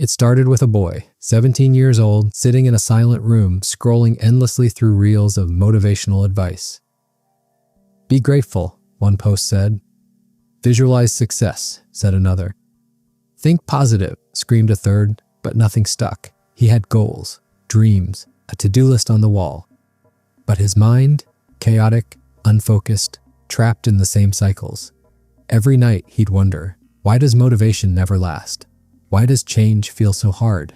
It started with a boy, 17 years old, sitting in a silent room, scrolling endlessly through reels of motivational advice. "Be grateful," one post said. "Visualize success," said another. "Think positive," screamed a third, but nothing stuck. He had goals, dreams, a to-do list on the wall. But his mind, chaotic, unfocused, trapped in the same cycles. Every night he'd wonder, why does motivation never last? Why does change feel so hard?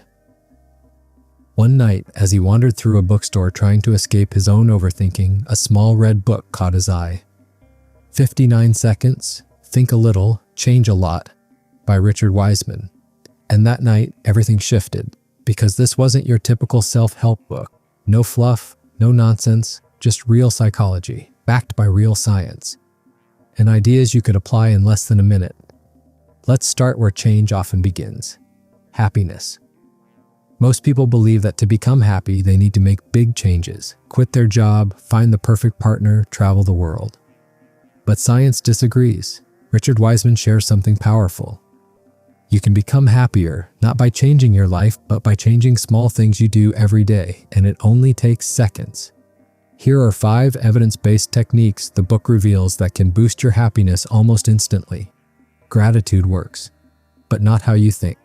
One night, as he wandered through a bookstore trying to escape his own overthinking, a small red book caught his eye. 59 Seconds, Think a Little, Change a Lot, by Richard Wiseman. And that night, everything shifted, because this wasn't your typical self-help book. No fluff, no nonsense, just real psychology, backed by real science. And ideas you could apply in less than a minute. Let's start where change often begins. Happiness. Most people believe that to become happy, they need to make big changes, quit their job, find the perfect partner, travel the world. But science disagrees. Richard Wiseman shares something powerful. You can become happier, not by changing your life, but by changing small things you do every day, and it only takes seconds. Here are 5 evidence-based techniques the book reveals that can boost your happiness almost instantly. Gratitude works, but not how you think.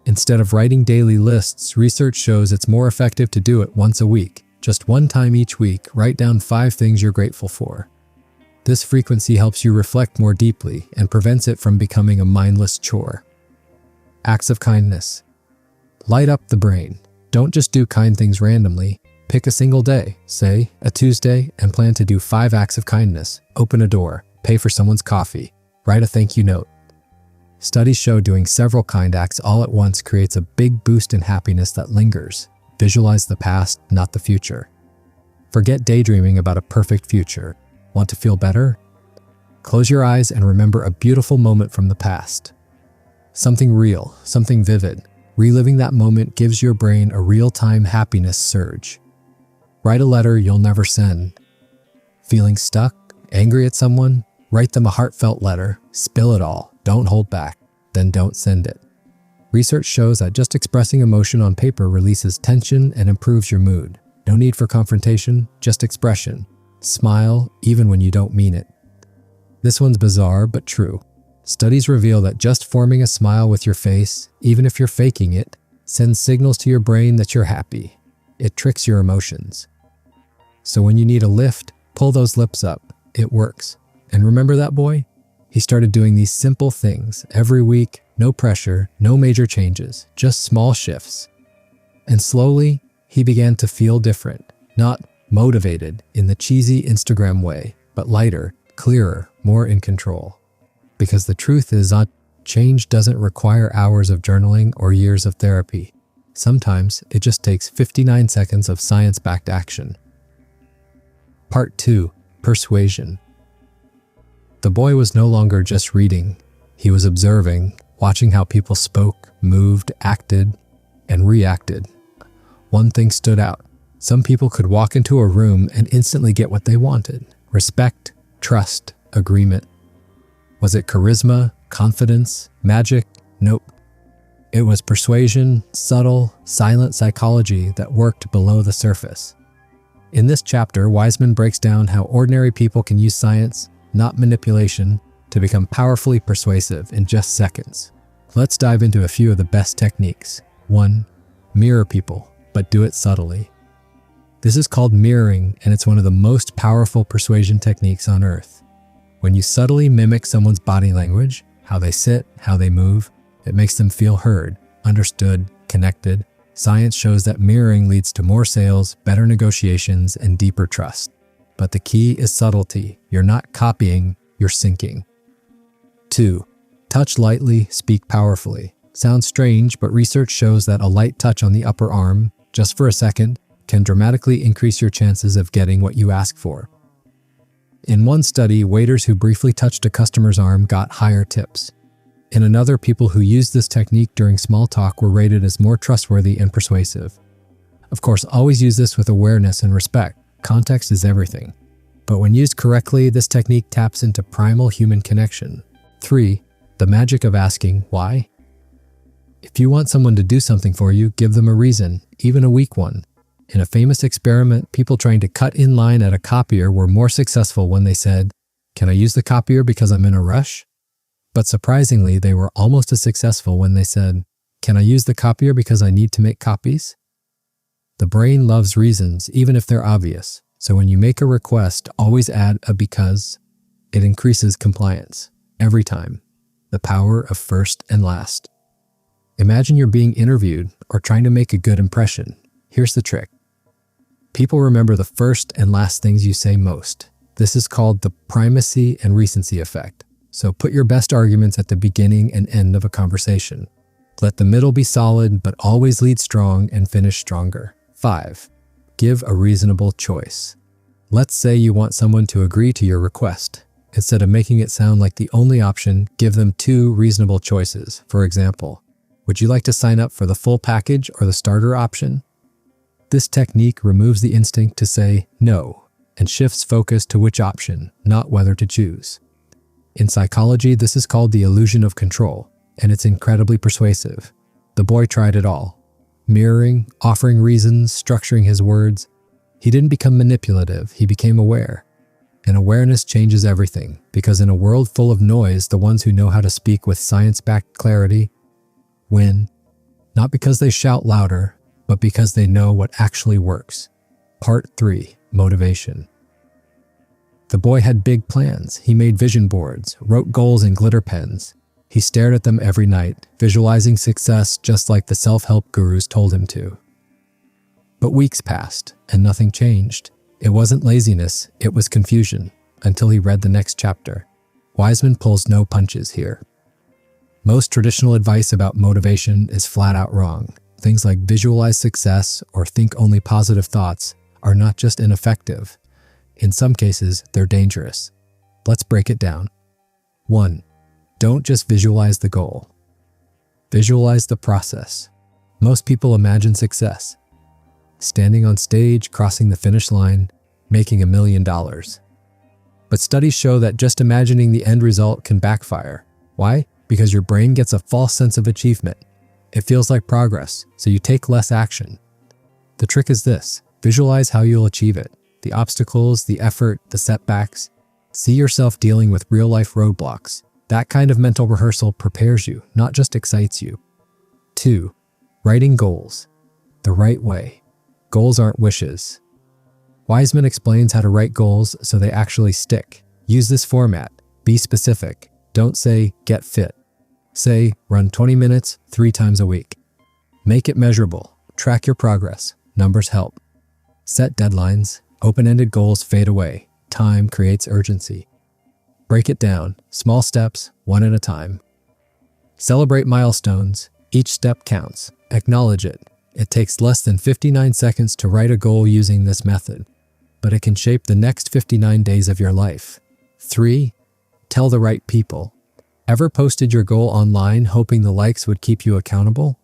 Instead of writing daily lists, research shows it's more effective to do it once a week. Just one time each week, write down 5 things you're grateful for. This frequency helps you reflect more deeply and prevents it from becoming a mindless chore. Acts of kindness. Light up the brain. Don't just do kind things randomly. Pick a single day, say a Tuesday, and plan to do 5 acts of kindness. Open a door, pay for someone's coffee, write a thank you note. Studies show doing several kind acts all at once creates a big boost in happiness that lingers. Visualize the past, not the future. Forget daydreaming about a perfect future. Want to feel better? Close your eyes and remember a beautiful moment from the past. Something real, something vivid. Reliving that moment gives your brain a real-time happiness surge. Write a letter you'll never send. Feeling stuck? Angry at someone? Write them a heartfelt letter. Spill it all. Don't hold back. Then don't send it. Research shows that just expressing emotion on paper releases tension and improves your mood. No need for confrontation, just expression. Smile even when you don't mean it. This one's bizarre but true. Studies reveal that just forming a smile with your face, even if you're faking it, sends signals to your brain that you're happy. It tricks your emotions. So when you need a lift, pull those lips up. It works. And remember that boy? He started doing these simple things every week, no pressure, no major changes, just small shifts. And slowly, he began to feel different, not motivated in the cheesy Instagram way, but lighter, clearer, more in control. Because the truth is, change doesn't require hours of journaling or years of therapy. Sometimes it just takes 59 seconds of science-backed action. Part 2. Persuasion. The boy was no longer just reading. He was observing, watching how people spoke, moved, acted, and reacted. One thing stood out. Some people could walk into a room and instantly get what they wanted. Respect, trust, agreement. Was it charisma, confidence, magic? Nope. It was persuasion, subtle, silent psychology that worked below the surface. In this chapter, Wiseman breaks down how ordinary people can use science, not manipulation, to become powerfully persuasive in just seconds. Let's dive into a few of the best techniques. 1. Mirror people, but do it subtly. This is called mirroring, and it's one of the most powerful persuasion techniques on earth. When you subtly mimic someone's body language, how they sit, how they move, it makes them feel heard, understood, connected. Science shows that mirroring leads to more sales, better negotiations, and deeper trust. But the key is subtlety. You're not copying, you're syncing. 2. Touch lightly, speak powerfully. Sounds strange, but research shows that a light touch on the upper arm, just for a second, can dramatically increase your chances of getting what you ask for. In one study, waiters who briefly touched a customer's arm got higher tips. In another, people who used this technique during small talk were rated as more trustworthy and persuasive. Of course, always use this with awareness and respect. Context is everything. But when used correctly, this technique taps into primal human connection. 3. The magic of asking why. If you want someone to do something for you, give them a reason, even a weak one. In a famous experiment, people trying to cut in line at a copier were more successful when they said, "Can I use the copier because I'm in a rush?" But surprisingly, they were almost as successful when they said, "Can I use the copier because I need to make copies?" The brain loves reasons, even if they're obvious. So when you make a request, always add a because. It increases compliance. Every time. The power of first and last. Imagine you're being interviewed or trying to make a good impression. Here's the trick. People remember the first and last things you say most. This is called the primacy and recency effect. So put your best arguments at the beginning and end of a conversation. Let the middle be solid, but always lead strong and finish stronger. 5. Give a reasonable choice. Let's say you want someone to agree to your request. Instead of making it sound like the only option, give them 2 reasonable choices. For example, would you like to sign up for the full package or the starter option? This technique removes the instinct to say no and shifts focus to which option, not whether to choose. In psychology, this is called the illusion of control, and it's incredibly persuasive. The boy tried it all. Mirroring, offering reasons, structuring his words. He didn't become manipulative, he became aware. And awareness changes everything, because in a world full of noise, the ones who know how to speak with science-backed clarity win, not because they shout louder, but because they know what actually works. Part 3. Motivation. The boy had big plans. He made vision boards, wrote goals in glitter pens. He stared at them every night, visualizing success just like the self-help gurus told him to. But weeks passed, and nothing changed. It wasn't laziness, it was confusion, until he read the next chapter. Wiseman pulls no punches here. Most traditional advice about motivation is flat out wrong. Things like visualize success or think only positive thoughts are not just ineffective. In some cases, they're dangerous. Let's break it down. 1. Don't just visualize the goal. Visualize the process. Most people imagine success. Standing on stage, crossing the finish line, making $1 million. But studies show that just imagining the end result can backfire. Why? Because your brain gets a false sense of achievement. It feels like progress, so you take less action. The trick is this: visualize how you'll achieve it. The obstacles, the effort, the setbacks. See yourself dealing with real-life roadblocks. That kind of mental rehearsal prepares you, not just excites you. 2. Writing goals. The right way. Goals aren't wishes. Wiseman explains how to write goals so they actually stick. Use this format. Be specific. Don't say, get fit. Say, run 20 minutes 3 times a week. Make it measurable. Track your progress. Numbers help. Set deadlines. Open-ended goals fade away. Time creates urgency. Break it down. Small steps, one at a time. Celebrate milestones. Each step counts. Acknowledge it. It takes less than 59 seconds to write a goal using this method, but it can shape the next 59 days of your life. 3. Tell the right people. Ever posted your goal online hoping the likes would keep you accountable?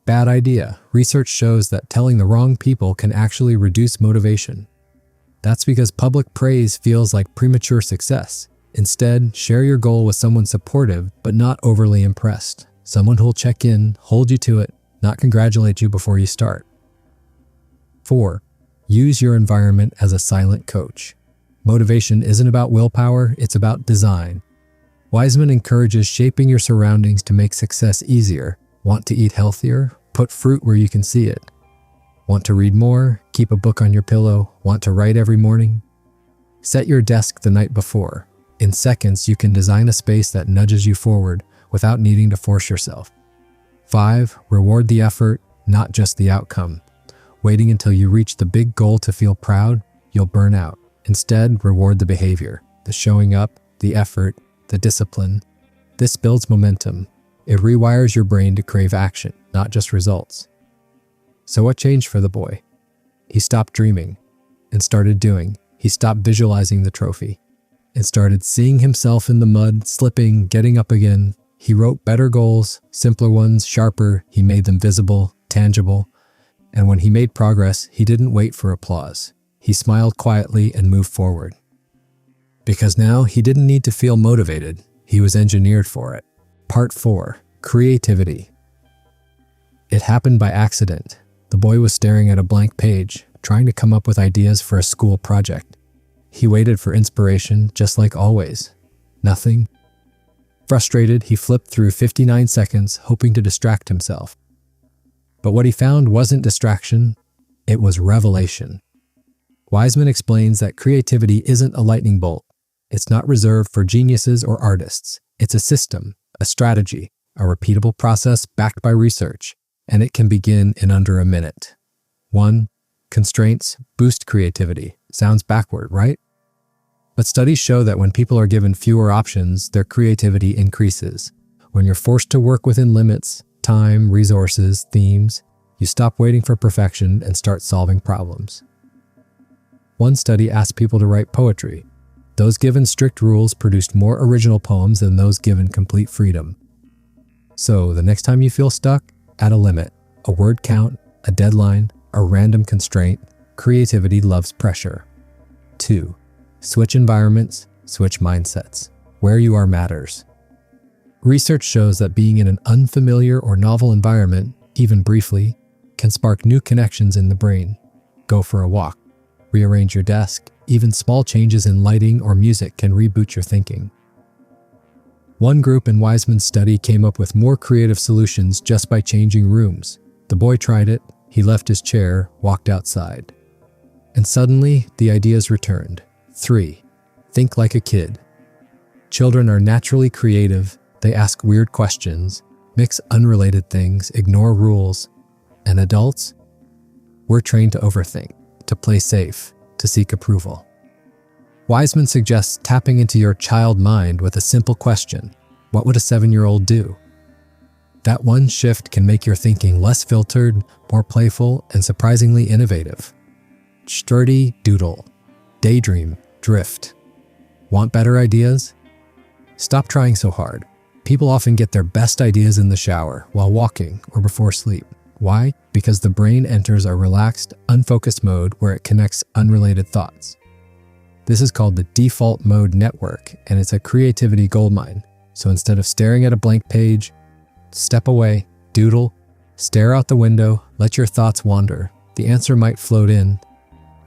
Bad idea. Research shows that telling the wrong people can actually reduce motivation. That's because public praise feels like premature success. Instead, share your goal with someone supportive but not overly impressed. Someone who'll check in, hold you to it, not congratulate you before you start. 4. Use your environment as a silent coach. Motivation isn't about willpower, it's about design. Wiseman encourages shaping your surroundings to make success easier. Want to eat healthier? Put fruit where you can see it. Want to read more? Keep a book on your pillow. Want to write every morning? Set your desk the night before. In seconds, you can design a space that nudges you forward without needing to force yourself. 5. Reward the effort, not just the outcome. Waiting until you reach the big goal to feel proud, you'll burn out. Instead, reward the behavior, the showing up, the effort, the discipline. This builds momentum. It rewires your brain to crave action, not just results. So what changed for the boy? He stopped dreaming and started doing. He stopped visualizing the trophy and started seeing himself in the mud, slipping, getting up again. He wrote better goals, simpler ones, sharper. He made them visible, tangible. And when he made progress, he didn't wait for applause. He smiled quietly and moved forward. Because now he didn't need to feel motivated. He was engineered for it. Part 4. Creativity. It happened by accident. The boy was staring at a blank page, trying to come up with ideas for a school project. He waited for inspiration, just like always. Nothing. Frustrated, he flipped through 59 seconds, hoping to distract himself. But what he found wasn't distraction, it was revelation. Wiseman explains that creativity isn't a lightning bolt. It's not reserved for geniuses or artists. It's a system, a strategy, a repeatable process backed by research, and it can begin in under a minute. 1. Constraints boost creativity. Sounds backward, right? But studies show that when people are given fewer options, their creativity increases. When you're forced to work within limits, time, resources, themes, you stop waiting for perfection and start solving problems. One study asked people to write poetry. Those given strict rules produced more original poems than those given complete freedom. So, the next time you feel stuck, add a limit, a word count, a deadline, a random constraint. Creativity loves pressure. 2. Switch environments, switch mindsets. Where you are matters. Research shows that being in an unfamiliar or novel environment, even briefly, can spark new connections in the brain. Go for a walk. Rearrange your desk. Even small changes in lighting or music can reboot your thinking. One group in Wiseman's study came up with more creative solutions just by changing rooms. The boy tried it. He left his chair, walked outside. And suddenly, the ideas returned. 3. Think like a kid. Children are naturally creative. They ask weird questions, mix unrelated things, ignore rules. And adults? We're trained to overthink, to play safe, to seek approval. Wiseman suggests tapping into your child mind with a simple question. What would a 7-year-old do? That one shift can make your thinking less filtered, more playful, and surprisingly innovative. Sturdy, doodle. Daydream, drift. Want better ideas? Stop trying so hard. People often get their best ideas in the shower, while walking, or before sleep. Why? Because the brain enters a relaxed, unfocused mode where it connects unrelated thoughts. This is called the default mode network, and it's a creativity goldmine. So instead of staring at a blank page, step away, doodle, stare out the window, let your thoughts wander. The answer might float in.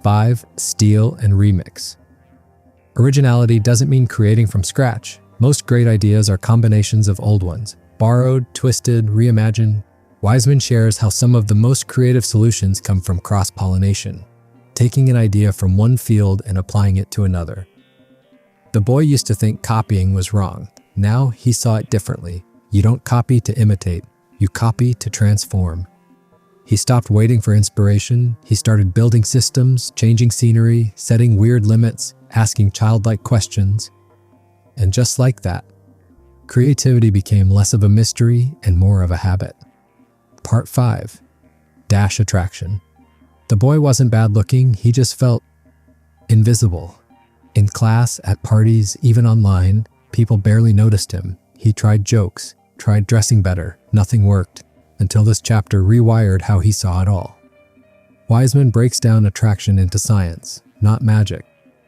5. Steal and remix. Originality doesn't mean creating from scratch. Most great ideas are combinations of old ones, borrowed, twisted, reimagined. Wiseman shares how some of the most creative solutions come from cross-pollination, taking an idea from one field and applying it to another. The boy used to think copying was wrong. Now he saw it differently. You don't copy to imitate, you copy to transform. He stopped waiting for inspiration. He started building systems, changing scenery, setting weird limits, asking childlike questions. And just like that, creativity became less of a mystery and more of a habit. Part 5. Dash attraction. The boy wasn't bad looking, he just felt invisible. In class, at parties, even online, people barely noticed him. He tried jokes, tried dressing better, nothing worked, until this chapter rewired how he saw it all. Wiseman breaks down attraction into science, not magic.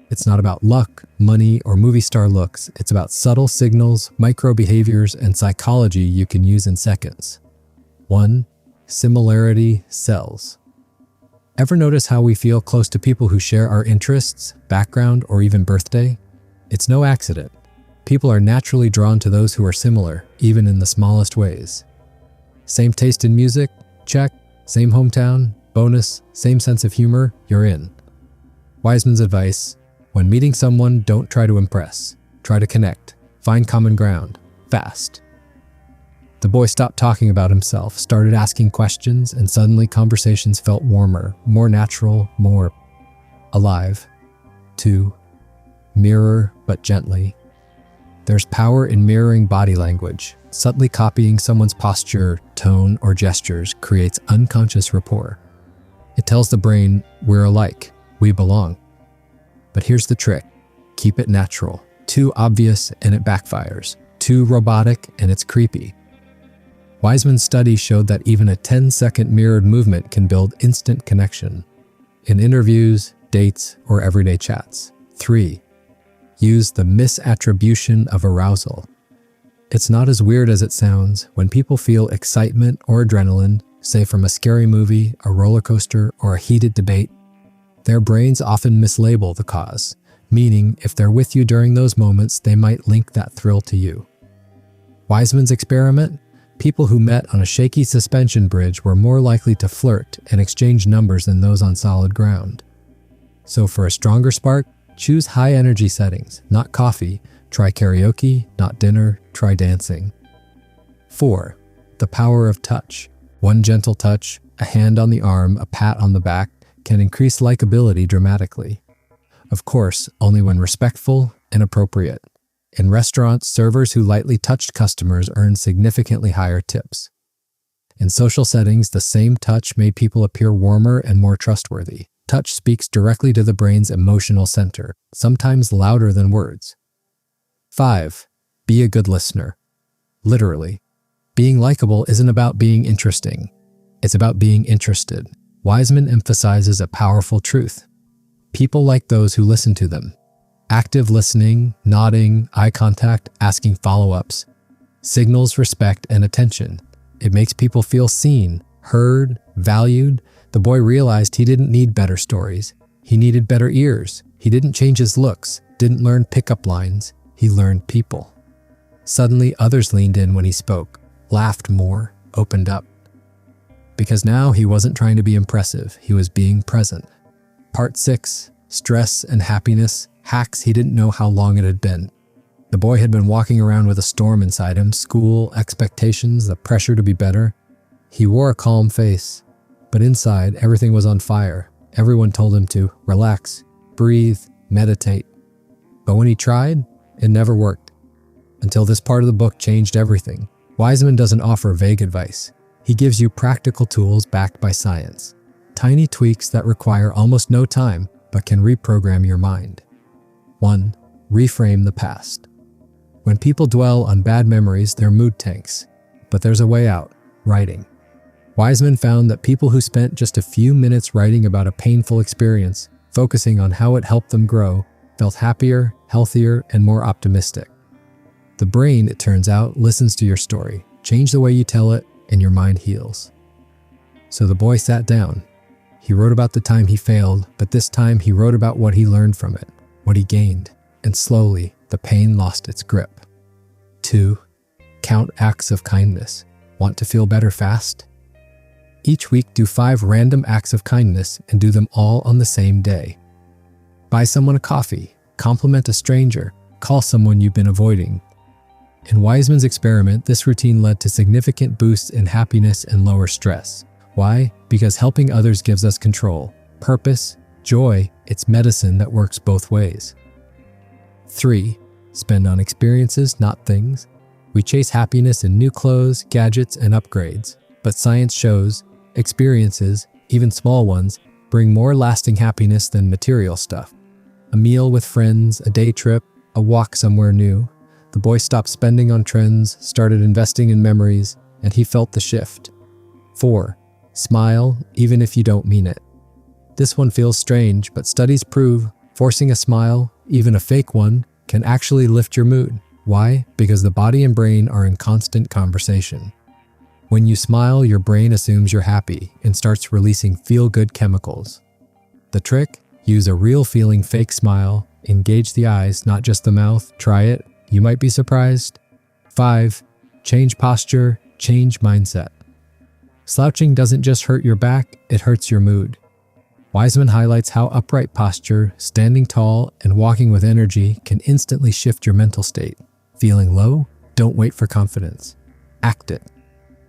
It's not about luck, money, or movie star looks. It's about subtle signals, micro behaviors, and psychology you can use in seconds. 1. Similarity sells. Ever notice how we feel close to people who share our interests, background, or even birthday? It's no accident. People are naturally drawn to those who are similar, even in the smallest ways. Same taste in music? Check. Same hometown? Bonus. Same sense of humor? You're in. Wiseman's advice: when meeting someone, don't try to impress. Try to connect. Find common ground. Fast. The boy stopped talking about himself, started asking questions, and suddenly conversations felt warmer, more natural, more alive. 2. Mirror, but gently. There's power in mirroring body language. Subtly copying someone's posture, tone, or gestures creates unconscious rapport. It tells the brain, we're alike, we belong. But here's the trick. Keep it natural. Too obvious and it backfires. Too robotic and it's creepy. Wiseman's study showed that even a 10-second mirrored movement can build instant connection in interviews, dates, or everyday chats. 3. Use the misattribution of arousal. It's not as weird as it sounds. When people feel excitement or adrenaline, say from a scary movie, a roller coaster, or a heated debate, their brains often mislabel the cause, meaning if they're with you during those moments, they might link that thrill to you. Wiseman's experiment? People who met on a shaky suspension bridge were more likely to flirt and exchange numbers than those on solid ground. So for a stronger spark, choose high energy settings, not coffee. Try karaoke, not dinner. Try dancing. 4. The power of touch. One gentle touch, a hand on the arm, a pat on the back, can increase likability dramatically. Of course, only when respectful and appropriate. In restaurants, servers who lightly touched customers earned significantly higher tips. In social settings, the same touch made people appear warmer and more trustworthy. Touch speaks directly to the brain's emotional center, sometimes louder than words. 5. Be a good listener. Literally, being likable isn't about being interesting. It's about being interested. Wiseman emphasizes a powerful truth. People like those who listen to them. Active listening, nodding, eye contact, asking follow-ups, signals respect and attention. It makes people feel seen, heard, valued. The boy realized he didn't need better stories. He needed better ears. He didn't change his looks, didn't learn pickup lines. He learned people. Suddenly, others leaned in when he spoke, laughed more, opened up. Because now he wasn't trying to be impressive, he was being present. Part 6, Stress and Happiness, Hacks he didn't know how long it had been. The boy had been walking around with a storm inside him, school, expectations, the pressure to be better. He wore a calm face, but inside everything was on fire. Everyone told him to relax, breathe, meditate. But when he tried, it never worked. Until this part of the book changed everything. Wiseman doesn't offer vague advice. He gives you practical tools backed by science. Tiny tweaks that require almost no time, but can reprogram your mind. 1. Reframe the past. When people dwell on bad memories, their mood tanks. But there's a way out: writing. Wiseman found that people who spent just a few minutes writing about a painful experience, focusing on how it helped them grow, felt happier, healthier, and more optimistic. The brain, it turns out, listens to your story. Change the way you tell it, and your mind heals. So the boy sat down. He wrote about the time he failed, but this time he wrote about what he learned from it, what he gained, and slowly the pain lost its grip. 2. Count acts of kindness. Want to feel better fast? Each week, do 5 random acts of kindness and do them all on the same day. Buy someone a coffee, compliment a stranger, call someone you've been avoiding. In Wiseman's experiment, this routine led to significant boosts in happiness and lower stress. Why? Because helping others gives us control, purpose, joy. It's medicine that works both ways. 3. Spend on experiences, not things. We chase happiness in new clothes, gadgets, and upgrades. But science shows experiences, even small ones, bring more lasting happiness than material stuff. A meal with friends, a day trip, a walk somewhere new. The boy stopped spending on trends, started investing in memories, and he felt the shift. 4. Smile, even if you don't mean it. This one feels strange, but studies prove forcing a smile, even a fake one, can actually lift your mood. Why? Because the body and brain are in constant conversation. When you smile, your brain assumes you're happy and starts releasing feel-good chemicals. The trick? Use a real feeling fake smile, engage the eyes, not just the mouth. Try it. You might be surprised. 5. Change posture, change mindset. Slouching doesn't just hurt your back, it hurts your mood. Wiseman highlights how upright posture, standing tall, and walking with energy can instantly shift your mental state. Feeling low? Don't wait for confidence. Act it.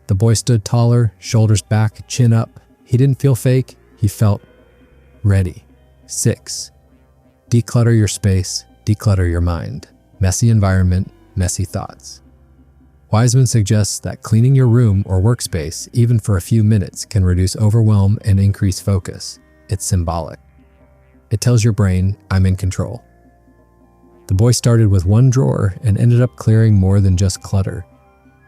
The boy stood taller, shoulders back, chin up. He didn't feel fake, he felt ready. 6. Declutter your space, declutter your mind. Messy environment, messy thoughts. Wiseman suggests that cleaning your room or workspace, even for a few minutes, can reduce overwhelm and increase focus. It's symbolic. It tells your brain, I'm in control. The boy started with one drawer and ended up clearing more than just clutter.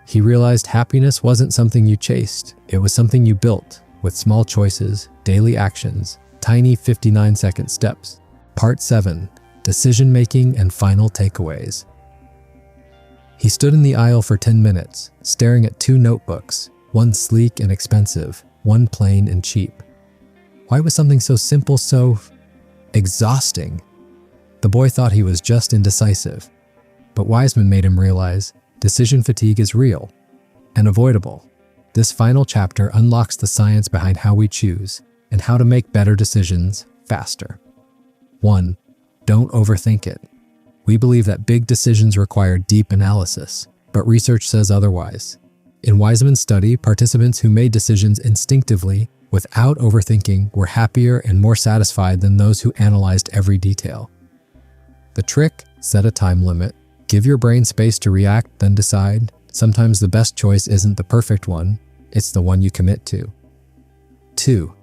He realized happiness wasn't something you chased, it was something you built with small choices, daily actions, tiny 59-second steps. Part 7. Decision-making and final takeaways. He stood in the aisle for 10 minutes, staring at 2 notebooks. One sleek and expensive, one plain and cheap. Why was something so simple so exhausting? The boy thought he was just indecisive, but Wiseman made him realize decision fatigue is real and avoidable. This final chapter unlocks the science behind how we choose and how to make better decisions faster. 1. Don't overthink it. We believe that big decisions require deep analysis, but research says otherwise. In Wiseman's study, participants who made decisions instinctively without overthinking were happier and more satisfied than those who analyzed every detail. The trick? Set a time limit. Give your brain space to react, then decide. Sometimes the best choice isn't the perfect one, it's the one you commit to. 2.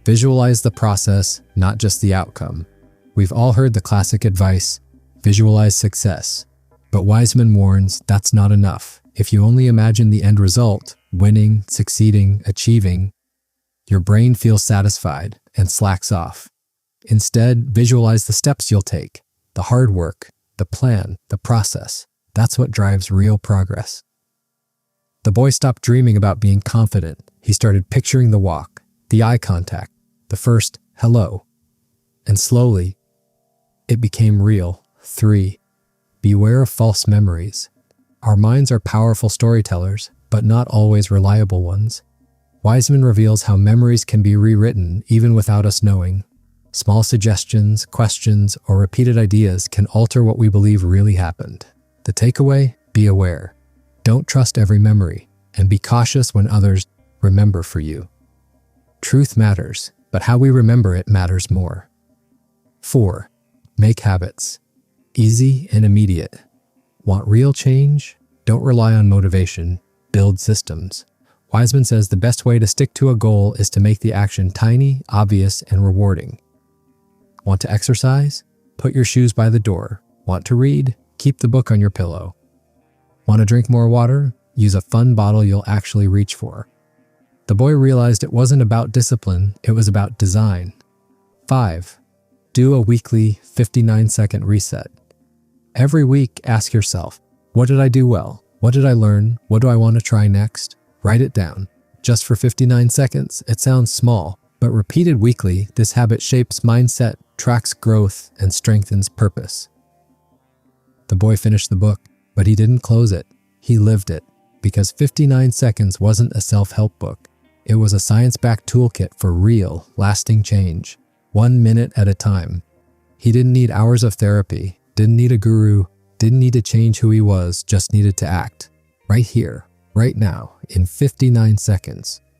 Visualize the process, not just the outcome. We've all heard the classic advice, visualize success. But Wiseman warns that's not enough. If you only imagine the end result, winning, succeeding, achieving, your brain feels satisfied and slacks off. Instead, visualize the steps you'll take, the hard work, the plan, the process. That's what drives real progress. The boy stopped dreaming about being confident. He started picturing the walk, the eye contact, the first hello. And slowly, it became real. 3. Beware of false memories. Our minds are powerful storytellers, but not always reliable ones. Wiseman reveals how memories can be rewritten even without us knowing. Small suggestions, questions, or repeated ideas can alter what we believe really happened. The takeaway? Be aware. Don't trust every memory, and be cautious when others remember for you. Truth matters, but how we remember it matters more. 4. Make habits. Easy and immediate. Want real change? Don't rely on motivation. Build systems. Wiseman says the best way to stick to a goal is to make the action tiny, obvious, and rewarding. Want to exercise? Put your shoes by the door. Want to read? Keep the book on your pillow. Want to drink more water? Use a fun bottle you'll actually reach for. The boy realized it wasn't about discipline, it was about design. 5. Do a weekly 59-second reset. Every week, ask yourself, what did I do well? What did I learn? What do I want to try next? Write it down. Just for 59 seconds, it sounds small, but repeated weekly, this habit shapes mindset, tracks growth, and strengthens purpose. The boy finished the book, but he didn't close it. He lived it, because 59 seconds wasn't a self-help book. It was a science-backed toolkit for real, lasting change, 1 minute at a time. He didn't need hours of therapy, didn't need a guru, didn't need to change who he was, just needed to act. Right here, right now, in 59 seconds.